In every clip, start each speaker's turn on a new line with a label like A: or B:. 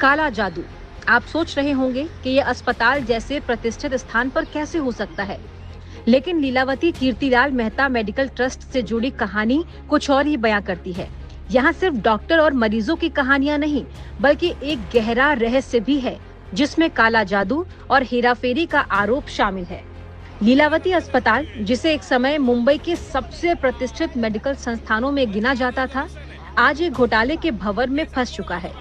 A: काला जादू। आप सोच रहे होंगे कि ये अस्पताल जैसे प्रतिष्ठित स्थान पर कैसे हो सकता है, लेकिन लीलावती कीर्तिलाल मेहता मेडिकल ट्रस्ट से जुड़ी कहानी कुछ और ही बयां करती है। यहाँ सिर्फ डॉक्टर और मरीजों की कहानियां नहीं, बल्कि एक गहरा रहस्य भी है, जिसमें काला जादू और हेराफेरी का आरोप शामिल है। लीलावती अस्पताल, जिसे एक समय मुंबई के सबसे प्रतिष्ठित मेडिकल संस्थानों में गिना जाता था, आज एक घोटाले के भंवर में फंस चुका है।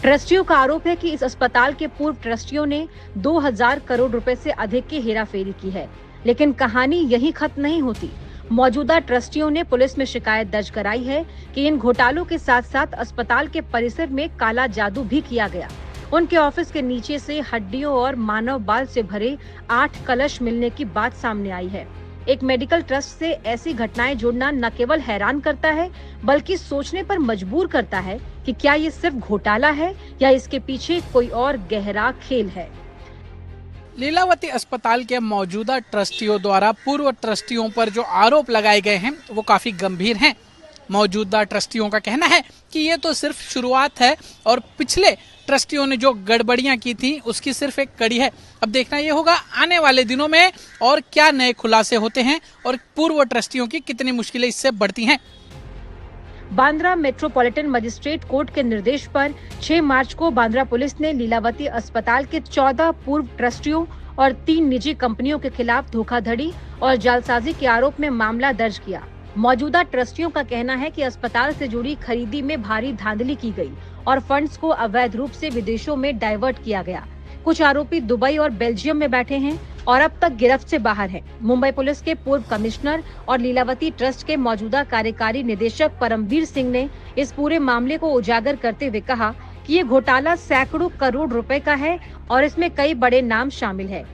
A: ट्रस्टियों का आरोप है कि इस अस्पताल के पूर्व ट्रस्टियों ने 2000 करोड़ रुपए से अधिक की हेराफेरी की है। लेकिन कहानी यहीं खत्म नहीं होती। मौजूदा ट्रस्टियों ने पुलिस में शिकायत दर्ज कराई है कि इन घोटालों के साथ साथ अस्पताल के परिसर में काला जादू भी किया गया। उनके ऑफिस के नीचे से हड्डियों और मानव बाल से भरे 8 कलश मिलने की बात सामने आई है। एक मेडिकल ट्रस्ट से ऐसी घटनाएं जोड़ना न केवल हैरान करता है, बल्कि सोचने पर मजबूर करता है कि क्या ये सिर्फ घोटाला है या इसके पीछे कोई और गहरा खेल है।
B: लीलावती अस्पताल के मौजूदा ट्रस्टियों द्वारा पूर्व ट्रस्टियों पर जो आरोप लगाए गए हैं वो काफी गंभीर हैं। मौजूदा ट्रस्टियों का कहना है कि ये तो सिर्फ शुरुआत है और पिछले ट्रस्टियों ने जो गड़बड़ियां की थी उसकी सिर्फ एक कड़ी है। अब देखना ये होगा आने वाले दिनों में और क्या नए खुलासे होते हैं और पूर्व ट्रस्टियों की कितनी मुश्किलें इससे बढ़ती हैं।
A: बांद्रा मेट्रोपॉलिटन मजिस्ट्रेट कोर्ट के निर्देश पर 6 मार्च को बांद्रा पुलिस ने लीलावती अस्पताल के 14 पूर्व ट्रस्टियों और 3 निजी कंपनियों के खिलाफ धोखाधड़ी और जालसाजी के आरोप में मामला दर्ज किया। मौजूदा ट्रस्टियों का कहना है कि अस्पताल से जुड़ी खरीदी में भारी धांधली की गई और फंड्स को अवैध रूप से विदेशों में डाइवर्ट किया गया। कुछ आरोपी दुबई और बेल्जियम में बैठे हैं और अब तक गिरफ्त से बाहर हैं। मुंबई पुलिस के पूर्व कमिश्नर और लीलावती ट्रस्ट के मौजूदा कार्यकारी निदेशक परमवीर सिंह ने इस पूरे मामले को उजागर करते हुए कहा कि ये घोटाला सैकड़ों करोड़ रुपए का है और इसमें कई बड़े नाम शामिल है।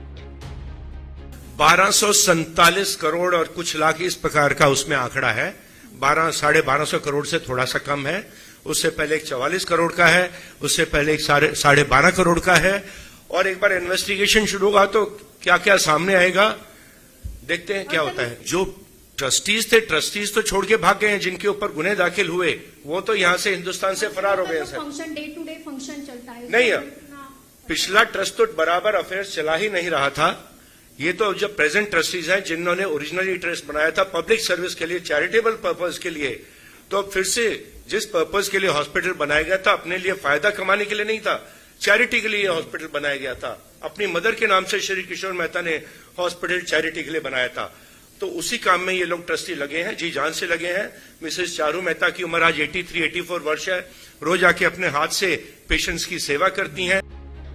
C: 1247 करोड़ और कुछ लाख इस प्रकार का उसमें आंकड़ा है। 1200 करोड़ से थोड़ा सा कम है। उससे पहले एक 44 करोड़ का है, उससे पहले एक 12.5 करोड़ का है। और एक बार इन्वेस्टिगेशन शुरू होगा तो क्या क्या सामने आएगा, देखते हैं क्या होता है। जो ट्रस्टीज थे, ट्रस्टीज तो छोड़ के भाग गए हैं। जिनके ऊपर गुने दाखिल हुए वो तो यहां से हिंदुस्तान से फरार हो गए। Sir
D: function day to day function चलता है
C: नहीं, पिछला ट्रस्ट तो बराबर अफेयर्स चला ही नहीं रहा था। ये तो जब प्रेजेंट ट्रस्टीज हैं जिन्होंने ओरिजिनली ट्रस्ट बनाया था पब्लिक सर्विस के लिए, चैरिटेबल पर्पज के लिए, तो फिर से जिस पर्पज के लिए हॉस्पिटल बनाया गया था, अपने लिए फायदा कमाने के लिए नहीं था, चैरिटी के लिए हॉस्पिटल बनाया गया था। अपनी मदर के नाम से श्री किशोर मेहता ने हॉस्पिटल चैरिटी के लिए बनाया था। तो उसी काम में ये लोग ट्रस्टी लगे हैं, जी जान से लगे हैं। मिसेस चारू मेहता की उम्र आज 83-84 वर्ष है। रोज आके अपने हाथ से पेशेंट्स की सेवा करती हैं।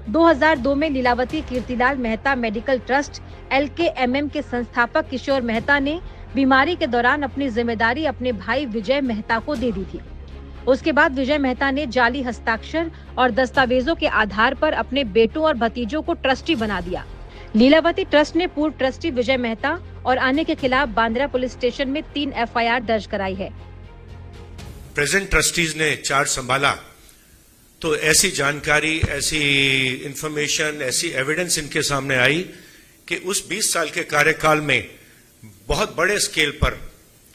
A: 2002 में Lilavati Kirtilal Mehta medical trust LKMM के संस्थापक किशोर मेहता ने बीमारी के दौरान अपनी जिम्मेदारी अपने भाई विजय मेहता को दे दी थी। उसके बाद विजय मेहता ने जाली हस्ताक्षर और दस्तावेजों के आधार पर अपने बेटों और भतीजों को ट्रस्टी बना दिया। लीलावती ट्रस्ट ने पूर्व ट्रस्टी विजय मेहता और अन्य के खिलाफ बांद्रा पुलिस स्टेशन में 3 FIR दर्ज कराई है।
C: प्रेजेंट ट्रस्टीज ने चार्ज संभाला तो ऐसी जानकारी, ऐसी इंफॉर्मेशन, ऐसी एविडेंस इनके सामने आई कि उस 20 साल के कार्यकाल में बहुत बड़े स्केल पर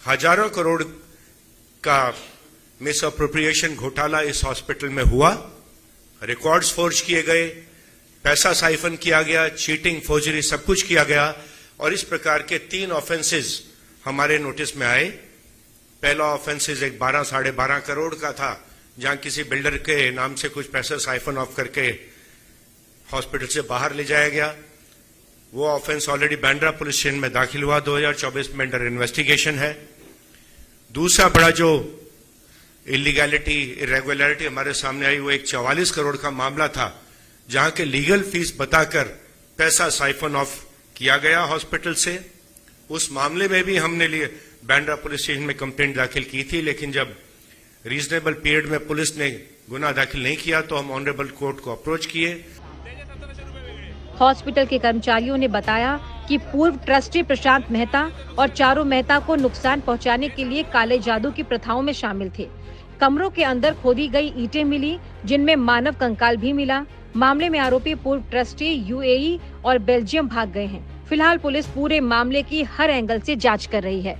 C: हजारों करोड़ का मिस अप्रोप्रिएशन घोटाला इस हॉस्पिटल में हुआ। रिकॉर्ड्स फोर्ज किए गए, पैसा साइफन किया गया, चीटिंग, फोर्जरी सब कुछ किया गया। और इस प्रकार के 3 ऑफेंसेस हमारे नोटिस में आए। पहला ऑफेंसेस एक 12-12.5 करोड़ का था, जहां किसी बिल्डर के नाम से कुछ पैसा साइफन ऑफ करके हॉस्पिटल से बाहर ले जाया गया। वो offence already Bandra police station में दाखिल हुआ, 2024 में अंडर इन्वेस्टिगेशन है। दूसरा बड़ा जो इलीगैलिटी, इरेगुलरिटी हमारे सामने आई वो एक 44 करोड़ का मामला था, जहां के लीगल फीस बताकर पैसा साइफन ऑफ किया गया हॉस्पिटल से। उस मामले में भी हमने लिए बांद्रा पुलिस स्टेशन में कंप्लेंट दाखिल की थी, लेकिन जब रीजनेबल पीरियड में पुलिस ने गुना दाखिल नहीं किया तो हम ऑनरेबल कोर्ट को अप्रोच किए।
A: हॉस्पिटल के कर्मचारियों ने बताया कि पूर्व ट्रस्टी प्रशांत मेहता और चारू मेहता को नुकसान पहुंचाने के लिए काले जादू की प्रथाओं में शामिल थे। कमरों के अंदर खोदी गई ईंटें मिली, जिनमें मानव कंकाल भी मिला। मामले में आरोपी पूर्व ट्रस्टी UAE और बेल्जियम भाग गए हैं। फिलहाल पुलिस पूरे मामले की हर एंगल से जांच कर रही है।